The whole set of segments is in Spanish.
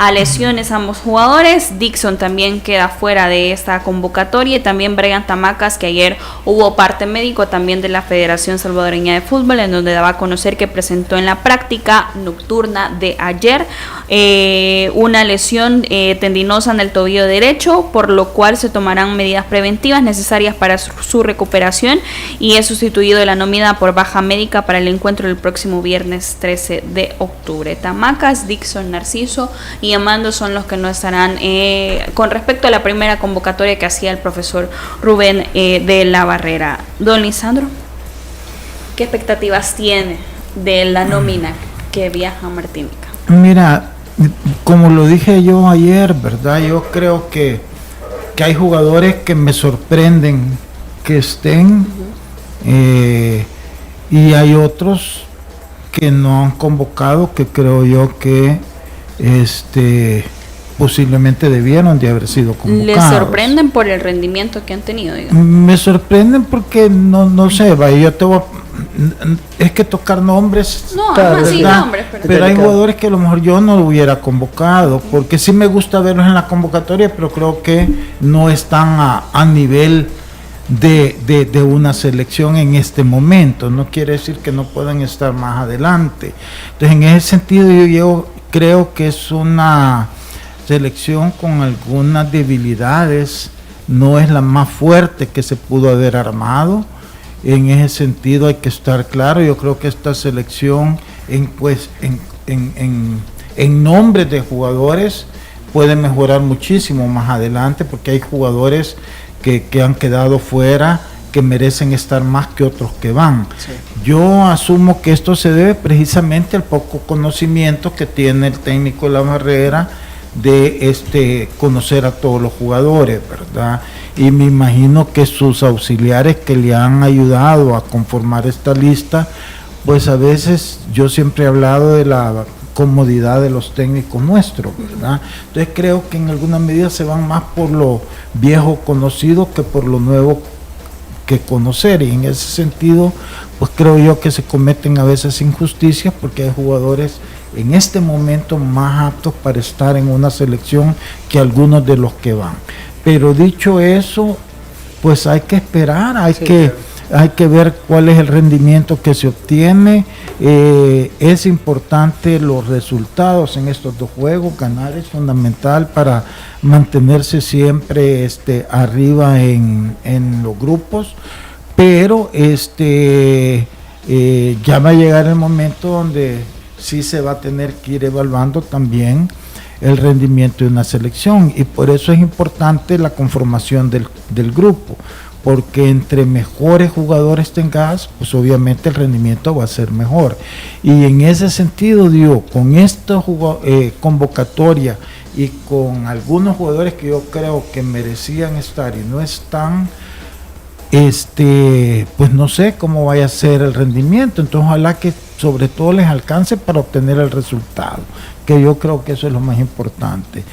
a lesiones ambos jugadores. Dixon también queda fuera de esta convocatoria, y también Brian Tamacas, que ayer hubo parte médico también de la Federación Salvadoreña de Fútbol, en donde daba a conocer que presentó en la práctica nocturna de ayer una lesión tendinosa en el tobillo derecho, por lo cual se tomarán medidas preventivas necesarias para su recuperación, y es sustituido de la nómina por baja médica para el encuentro del próximo viernes 13 de octubre. Tamacas, Dixon, Narciso y Amando son los que no estarán con respecto a la primera convocatoria que hacía el profesor Rubén de la Barrera. Don Lisandro, ¿qué expectativas tiene de la nómina que viaja a Martinica? Mira, como lo dije yo ayer, ¿verdad? Yo creo que hay jugadores que me sorprenden que estén, y hay otros que no han convocado, que creo yo que posiblemente debieron de haber sido convocados. ¿Les sorprenden por el rendimiento que han tenido? Digamos? Me sorprenden porque no sé, yo te voy a, es que tocar nombres, no, sí, nombres, pero hay jugadores que a lo mejor yo no lo hubiera convocado, porque sí me gusta verlos en la convocatoria, pero creo que no están a nivel de una selección en este momento. No quiere decir que no puedan estar más adelante. Entonces, en ese sentido, yo creo que es una selección con algunas debilidades, no es la más fuerte que se pudo haber armado. En ese sentido hay que estar claro. Yo creo que esta selección en nombre de jugadores puede mejorar muchísimo más adelante, porque hay jugadores que han quedado fuera, que merecen estar más que otros que van. Sí. Yo asumo que esto se debe precisamente al poco conocimiento que tiene el técnico de la Barrera de conocer a todos los jugadores, ¿verdad? Y me imagino que sus auxiliares que le han ayudado a conformar esta lista, pues a veces yo siempre he hablado de la comodidad de los técnicos nuestros, ¿verdad? Entonces creo que en alguna medida se van más por lo viejo conocido que por lo nuevo que conocer, y en ese sentido pues creo yo que se cometen a veces injusticias, porque hay jugadores en este momento más aptos para estar en una selección que algunos de los que van. Pero dicho eso, pues hay que esperar, hay que ver cuál es el rendimiento que se obtiene. Es importante los resultados en estos dos juegos. Ganar es fundamental para mantenerse siempre arriba en los grupos, pero ya va a llegar el momento donde sí se va a tener que ir evaluando también el rendimiento de una selección, y por eso es importante la conformación del grupo, porque entre mejores jugadores tengas, pues obviamente el rendimiento va a ser mejor. Y en ese sentido, digo, con esta convocatoria y con algunos jugadores que yo creo que merecían estar y no están, pues no sé cómo vaya a ser el rendimiento. Entonces ojalá que sobre todo les alcance para obtener el resultado, que yo creo que eso es lo más importante.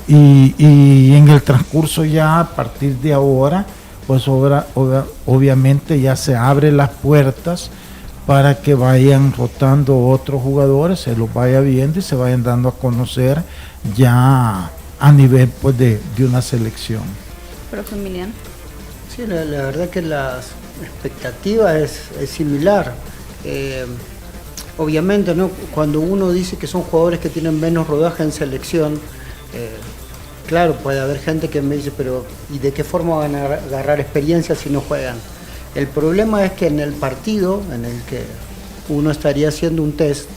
Y en el transcurso ya, a partir de ahora, pues obviamente ya se abren las puertas para que vayan rotando otros jugadores, se los vaya viendo y se vayan dando a conocer ya a nivel pues de una selección. Profe Emiliano. Sí, la verdad que la expectativa es similar. Obviamente, ¿no? Cuando uno dice que son jugadores que tienen menos rodaje en selección, claro, puede haber gente que me dice, pero ¿y de qué forma van a agarrar experiencia si no juegan? El problema es que en el partido en el que uno estaría haciendo un test,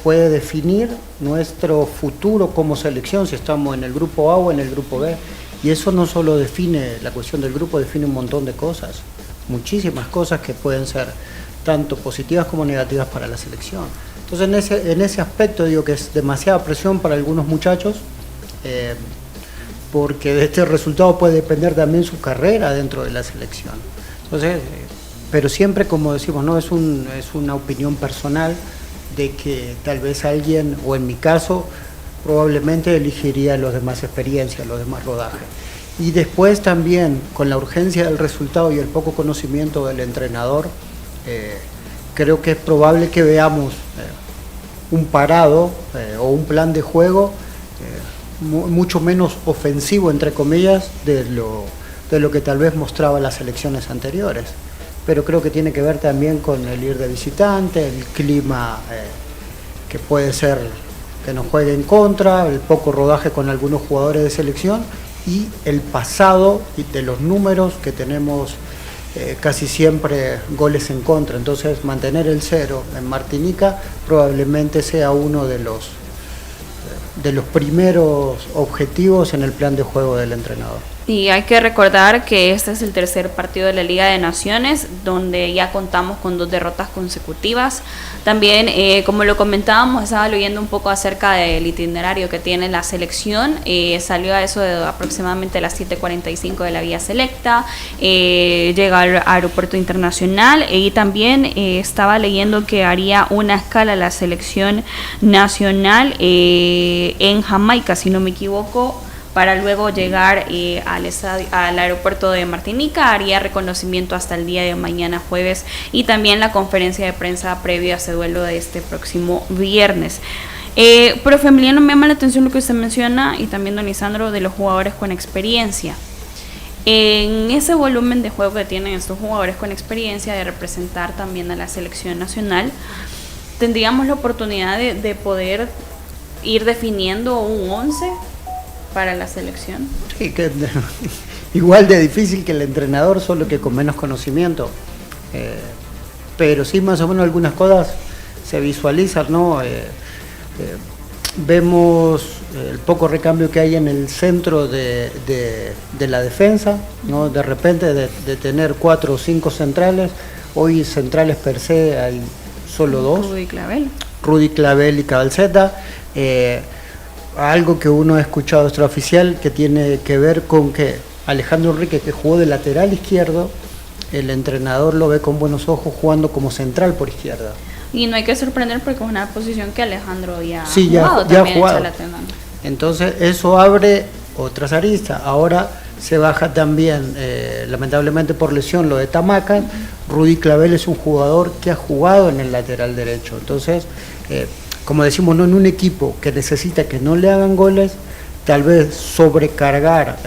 puede definir nuestro futuro como selección, si estamos en el grupo A o en el grupo B. Y eso no solo define la cuestión del grupo, define un montón de cosas, muchísimas cosas que pueden ser tanto positivas como negativas para la selección. Entonces en ese aspecto digo que es demasiada presión para algunos muchachos, porque de este resultado puede depender también su carrera dentro de la selección. Entonces, pero siempre, como decimos, no es una opinión personal de que tal vez alguien, o en mi caso, probablemente elegiría los demás experiencias, los demás rodajes. Y después también, con la urgencia del resultado y el poco conocimiento del entrenador, creo que es probable que veamos un parado o un plan de juego mucho menos ofensivo, entre comillas, de lo que tal vez mostraba las selecciones anteriores. Pero creo que tiene que ver también con el ir de visitante, el clima que puede ser que nos juegue en contra, el poco rodaje con algunos jugadores de selección y el pasado de los números que tenemos casi siempre goles en contra. Entonces mantener el 0 en Martinica probablemente sea uno de los primeros objetivos en el plan de juego del entrenador. Y hay que recordar que este es el tercer partido de la Liga de Naciones, donde ya contamos con 2 derrotas consecutivas. También, como lo comentábamos, estaba leyendo un poco acerca del itinerario que tiene la selección. Salió a eso de aproximadamente las 7:45 de la Vía Selecta, llega al aeropuerto internacional y también estaba leyendo que haría una escala la selección nacional en Jamaica, si no me equivoco, para luego llegar al aeropuerto de Martinica. Haría reconocimiento hasta el día de mañana jueves y también la conferencia de prensa previa a ese duelo de este próximo viernes. Profe Emiliano, me llama la atención lo que usted menciona y también don Lisandro, de los jugadores con experiencia. En ese volumen de juego que tienen estos jugadores con experiencia de representar también a la selección nacional, ¿tendríamos la oportunidad de poder ir definiendo un 11 para la selección? Sí, que igual de difícil que el entrenador, solo que con menos conocimiento, pero sí más o menos algunas cosas se visualizan, ¿no? Vemos el poco recambio que hay en el centro de la defensa, ¿no? De repente de tener 4 o 5 centrales, hoy centrales per se hay solo 2, Rudy Clavel y Cabalceta. Algo que uno ha escuchado extraoficial que tiene que ver con que Alejandro Enrique, que jugó de lateral izquierdo, el entrenador lo ve con buenos ojos jugando como central por izquierda. Y no hay que sorprender porque es una posición que Alejandro ya ha jugado. Entonces eso abre otras aristas. Ahora se baja también, lamentablemente por lesión, lo de Tamaca. Rudy Clavel es un jugador que ha jugado en el lateral derecho. Entonces, como decimos, no en un equipo que necesita que no le hagan goles, tal vez sobrecargar,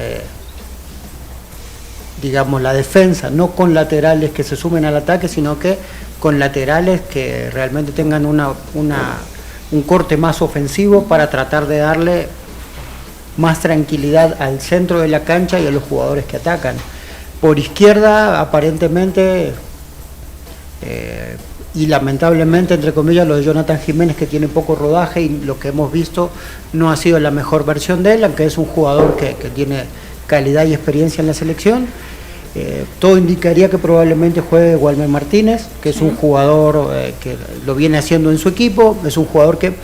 digamos, la defensa, no con laterales que se sumen al ataque, sino que con laterales que realmente tengan un corte más ofensivo para tratar de darle más tranquilidad al centro de la cancha y a los jugadores que atacan. Por izquierda, aparentemente, y lamentablemente, entre comillas, lo de Jonathan Jiménez, que tiene poco rodaje y lo que hemos visto no ha sido la mejor versión de él, aunque es un jugador que tiene calidad y experiencia en la selección. Todo indicaría que probablemente juegue Walmer Martínez, que es un jugador que lo viene haciendo en su equipo, es un jugador que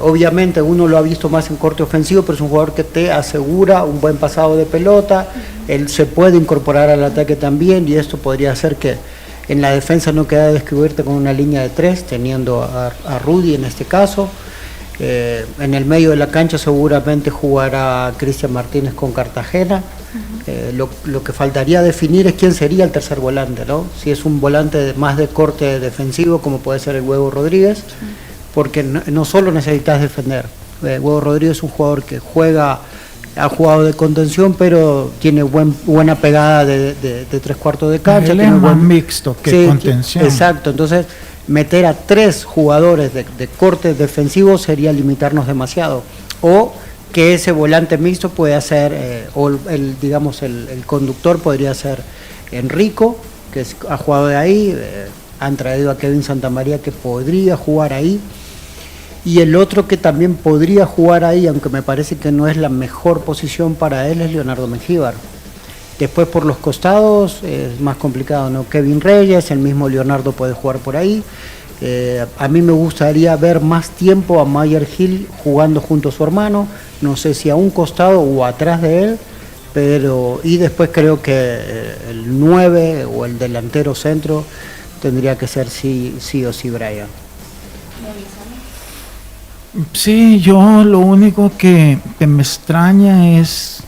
obviamente uno lo ha visto más en corte ofensivo, pero es un jugador que te asegura un buen pasado de pelota, él se puede incorporar al ataque también y esto podría hacer que en la defensa no queda descubierta con una línea de 3, teniendo a Rudy en este caso. En el medio de la cancha seguramente jugará Cristian Martínez con Cartagena. Lo que faltaría definir es quién sería el tercer volante, ¿no? Si es un volante más de corte defensivo, como puede ser el Huevo Rodríguez, porque no solo necesitas defender. Huevo Rodríguez es un jugador que ha jugado de contención, pero tiene buena pegada de 3/4 de cancha. Él tiene es más mixto que contención. Exacto, entonces meter a 3 jugadores de corte defensivo sería limitarnos demasiado. O que ese volante mixto puede ser, el conductor podría ser Enrico, que ha jugado de ahí, han traído a Kevin Santamaría, que podría jugar ahí. Y el otro que también podría jugar ahí, aunque me parece que no es la mejor posición para él, es Leonardo Mengíbar. Después por los costados es más complicado, ¿no? Kevin Reyes, el mismo Leonardo puede jugar por ahí. A mí me gustaría ver más tiempo a Mayer Gil jugando junto a su hermano, no sé si a un costado o atrás de él, y después creo que el 9 o el delantero centro tendría que ser sí o sí Brian. Sí, yo lo único que me extraña es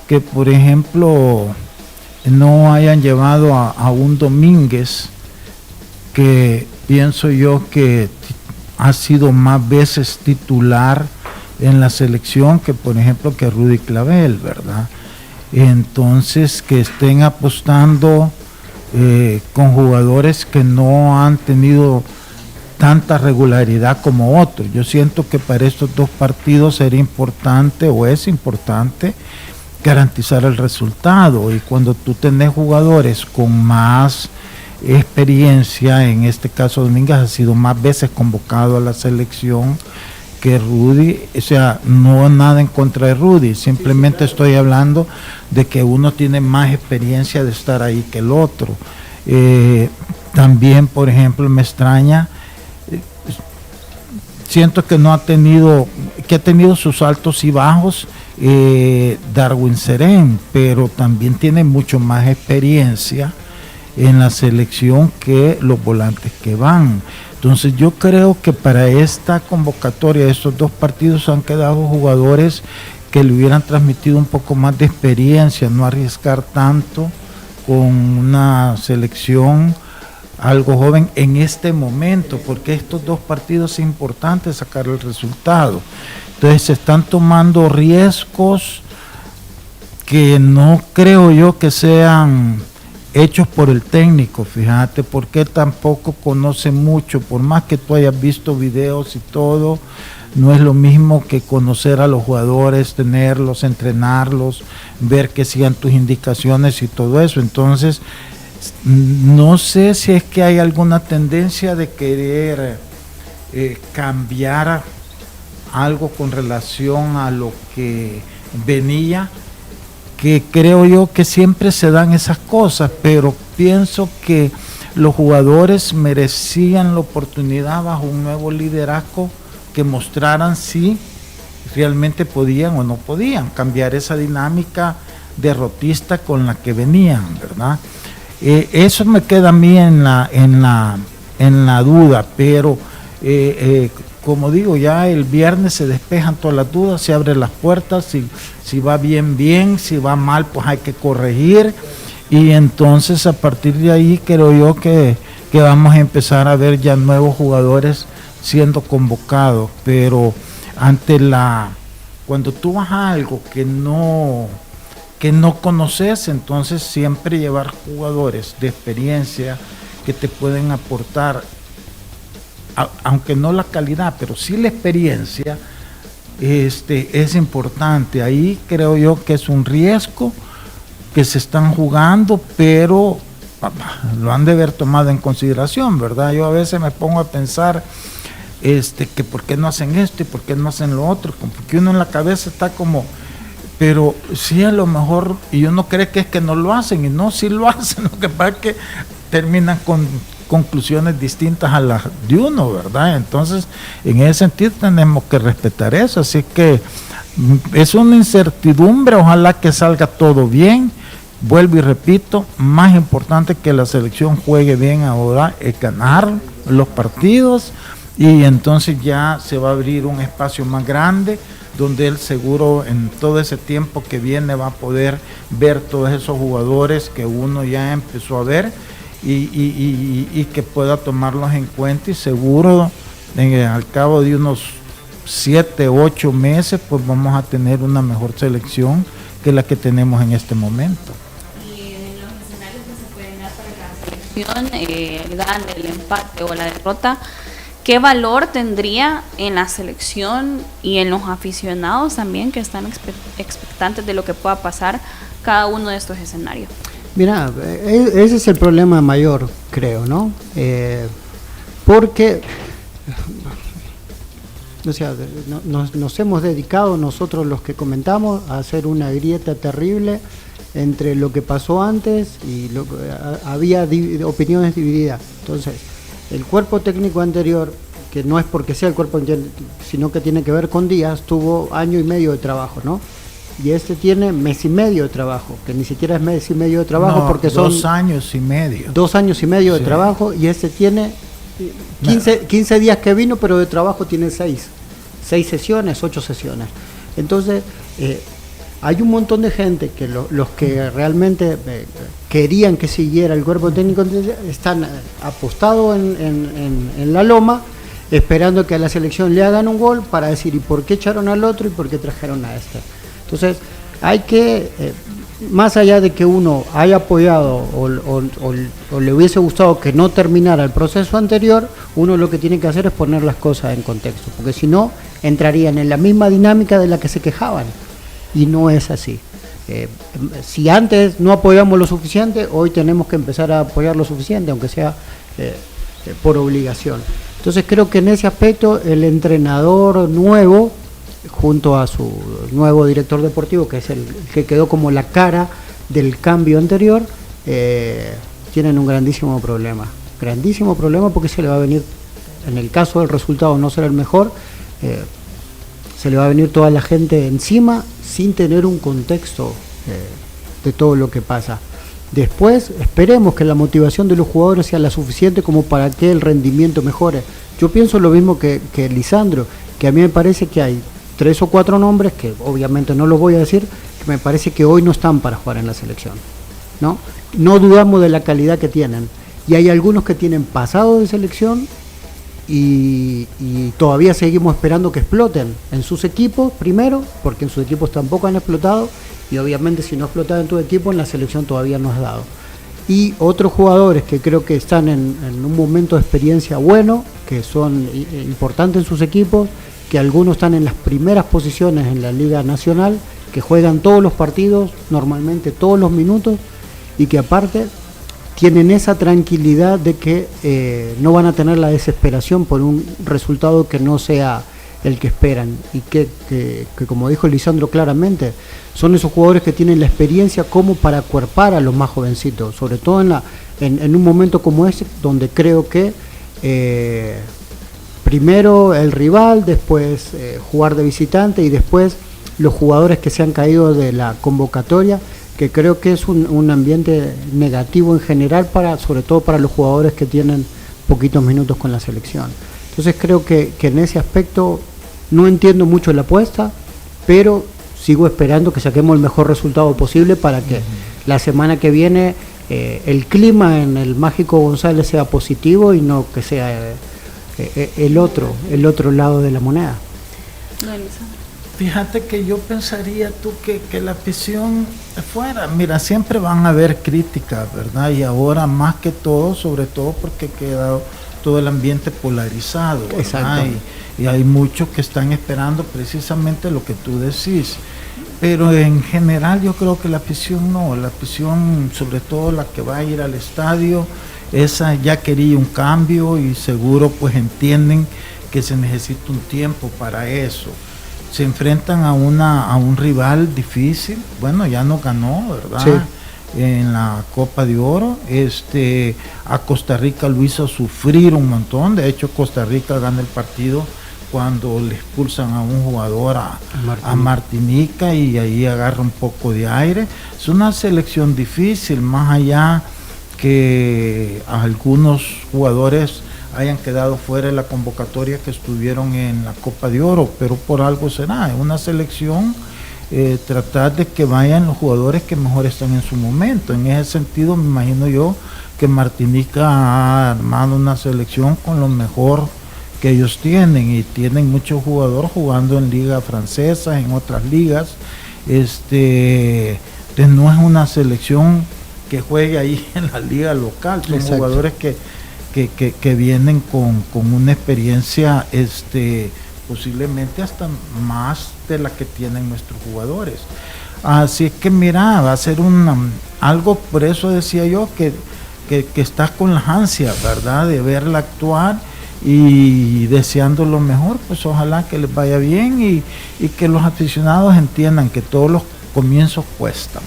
que, por ejemplo, no hayan llevado a un Domínguez, que pienso yo que ha sido más veces titular en la selección que, por ejemplo, que Rudy Clavel, ¿verdad? Entonces, que estén apostando con jugadores que no han tenido tanta regularidad como otros. Yo siento que para estos dos partidos sería importante, o es importante, garantizar el resultado. Y cuando tú tenés jugadores con más experiencia, en este caso Domínguez ha sido más veces convocado a la selección que Rudy, o sea, no nada en contra de Rudy, simplemente estoy hablando de que uno tiene más experiencia de estar ahí que el otro. También, por ejemplo, me extraña, siento que no ha tenido, que ha tenido sus altos y bajos Darwin Serén, pero también tiene mucho más experiencia en la selección que los volantes que van. Entonces yo creo que para esta convocatoria, estos dos partidos han quedado jugadores que le hubieran transmitido un poco más de experiencia, no arriesgar tanto con una selección algo joven en este momento, porque estos dos partidos es importante sacar el resultado. Entonces se están tomando riesgos que no creo yo que sean hechos por el técnico, fíjate, porque él tampoco conoce mucho, por más que tú hayas visto videos y todo, no es lo mismo que conocer a los jugadores, tenerlos, entrenarlos, ver que sigan tus indicaciones y todo eso. Entonces, no sé si es que hay alguna tendencia de querer cambiar algo con relación a lo que venía, que creo yo que siempre se dan esas cosas, pero pienso que los jugadores merecían la oportunidad bajo un nuevo liderazgo que mostraran si realmente podían o no podían cambiar esa dinámica derrotista con la que venían, ¿verdad? Eso me queda a mí en la duda, pero como digo, ya el viernes se despejan todas las dudas, se abren las puertas, si va bien, si va mal, pues hay que corregir, y entonces a partir de ahí creo yo que vamos a empezar a ver ya nuevos jugadores siendo convocados, pero cuando tú vas a algo que no conoces, entonces siempre llevar jugadores de experiencia que te pueden aportar, aunque no la calidad, pero sí la experiencia, es importante. Ahí creo yo que es un riesgo que se están jugando, pero lo han de haber tomado en consideración, ¿verdad? Yo a veces me pongo a pensar que por qué no hacen esto y por qué no hacen lo otro, porque uno en la cabeza está como, pero sí, a lo mejor, y uno cree que es que no lo hacen, y no, sí lo hacen, lo que pasa es que terminan con conclusiones distintas a las de uno, ¿verdad? Entonces, en ese sentido tenemos que respetar eso, así que es una incertidumbre, ojalá que salga todo bien. Vuelvo y repito, más importante que la selección juegue bien ahora es ganar los partidos, y entonces ya se va a abrir un espacio más grande donde él seguro en todo ese tiempo que viene va a poder ver todos esos jugadores que uno ya empezó a ver y que pueda tomarlos en cuenta, y seguro al cabo de unos 7, 8 meses pues vamos a tener una mejor selección que la que tenemos en este momento. Y en los escenarios que se pueden dar para la selección, el gane, el empate o la derrota, ¿qué valor tendría en la selección y en los aficionados también que están expectantes de lo que pueda pasar cada uno de estos escenarios? Mira, ese es el problema mayor, creo, ¿no? Porque, o sea, nos hemos dedicado nosotros los que comentamos a hacer una grieta terrible entre lo que pasó antes y había opiniones divididas. Entonces, el cuerpo técnico anterior, que no es porque sea el cuerpo, sino que tiene que ver con días, tuvo 1 año y medio de trabajo, ¿no? Y este tiene 1 mes y medio de trabajo, que ni siquiera es 1 mes y medio de trabajo, porque son 2 años y medio. 2 años y medio de trabajo, y este tiene 15 días que vino, pero de trabajo tiene 6 sesiones, 8 sesiones. Entonces, hay un montón de gente que los que realmente querían que siguiera el cuerpo técnico están apostados en la loma, esperando que a la selección le hagan un gol para decir, ¿y por qué echaron al otro y por qué trajeron a este? Entonces, hay que, más allá de que uno haya apoyado o le hubiese gustado que no terminara el proceso anterior, uno lo que tiene que hacer es poner las cosas en contexto, porque si no, entrarían en la misma dinámica de la que se quejaban, y no es así. Si antes no apoyamos lo suficiente, hoy tenemos que empezar a apoyar lo suficiente, aunque sea por obligación. Entonces creo que en ese aspecto el entrenador nuevo, junto a su nuevo director deportivo, que es el que quedó como la cara del cambio anterior, tienen un grandísimo problema porque se le va a venir, en el caso del resultado no será el mejor, se le va a venir toda la gente encima sin tener un contexto de todo lo que pasa. Después esperemos que la motivación de los jugadores sea la suficiente como para que el rendimiento mejore. Yo pienso lo mismo que Lisandro, que a mí me parece que hay 3 o 4 nombres, que obviamente no los voy a decir, que me parece que hoy no están para jugar en la selección, no dudamos de la calidad que tienen, y hay algunos que tienen pasado de selección y todavía seguimos esperando que exploten en sus equipos primero, porque en sus equipos tampoco han explotado, y obviamente si no explotado en tu equipo, en la selección todavía no has dado. Y otros jugadores que creo que están en un momento de experiencia bueno, que son importantes en sus equipos, que algunos están en las primeras posiciones en la Liga Nacional, que juegan todos los partidos, normalmente todos los minutos, y que aparte tienen esa tranquilidad de que no van a tener la desesperación por un resultado que no sea el que esperan, y que como dijo Lisandro claramente, son esos jugadores que tienen la experiencia como para acuerpar a los más jovencitos, sobre todo en un momento como este, donde creo que primero el rival, después jugar de visitante, y después los jugadores que se han caído de la convocatoria, que creo que es un ambiente negativo en general, sobre todo para los jugadores que tienen poquitos minutos con la selección. Entonces creo que en ese aspecto no entiendo mucho la apuesta, pero sigo esperando que saquemos el mejor resultado posible para que la semana que viene el clima en el Mágico González sea positivo y no que sea el otro lado de la moneda. Fíjate que yo pensaría tú que la afición fuera, mira, siempre van a haber críticas, ¿verdad? Y ahora más que todo, sobre todo porque ha quedado todo el ambiente polarizado, ¿verdad? Exacto. Y hay muchos que están esperando precisamente lo que tú decís. Pero en general yo creo que la afición no, la afición, sobre todo la que va a ir al estadio, esa ya quería un cambio y seguro pues entienden que se necesita un tiempo para eso. Se enfrentan a un rival difícil, bueno, ya no ganó, ¿verdad? Sí. En la Copa de Oro, a Costa Rica lo hizo sufrir un montón. De hecho, Costa Rica gana el partido cuando le expulsan a un jugador a Martinica, y ahí agarra un poco de aire. Es una selección difícil, más allá que algunos jugadores hayan quedado fuera de la convocatoria que estuvieron en la Copa de Oro, pero por algo será. Es una selección, tratar de que vayan los jugadores que mejor están en su momento. En ese sentido me imagino yo que Martinica ha armado una selección con lo mejor que ellos tienen, y tienen muchos jugadores jugando en liga francesa, en otras ligas. Entonces no es una selección que juegue ahí en la liga local, son Exacto. jugadores que vienen con una experiencia posiblemente hasta más de la que tienen nuestros jugadores. Así es que mira, va a ser algo, por eso decía yo que estás con las ansias, ¿verdad?, de verla actuar, y deseando lo mejor, pues ojalá que les vaya bien y que los aficionados entiendan que todos los comienzos cuestan.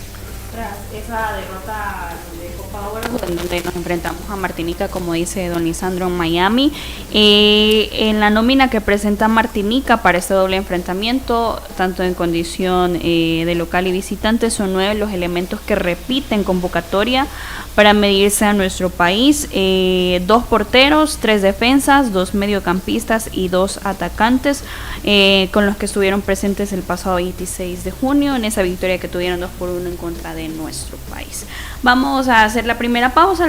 Tras esa derrota de Copa Oro, en donde nos enfrentamos a Martinica, como dice don Lisandro, en Miami, en la nómina que presenta Martinica para este doble enfrentamiento, tanto en condición de local y visitante, son 9 los elementos que repiten convocatoria para medirse a nuestro país: 2 porteros, 3 defensas, 2 mediocampistas y 2 atacantes, con los que estuvieron presentes el pasado 26 de junio en esa victoria que tuvieron 2-1 en contra de nuestro país. Vamos a hacer la primera pausa.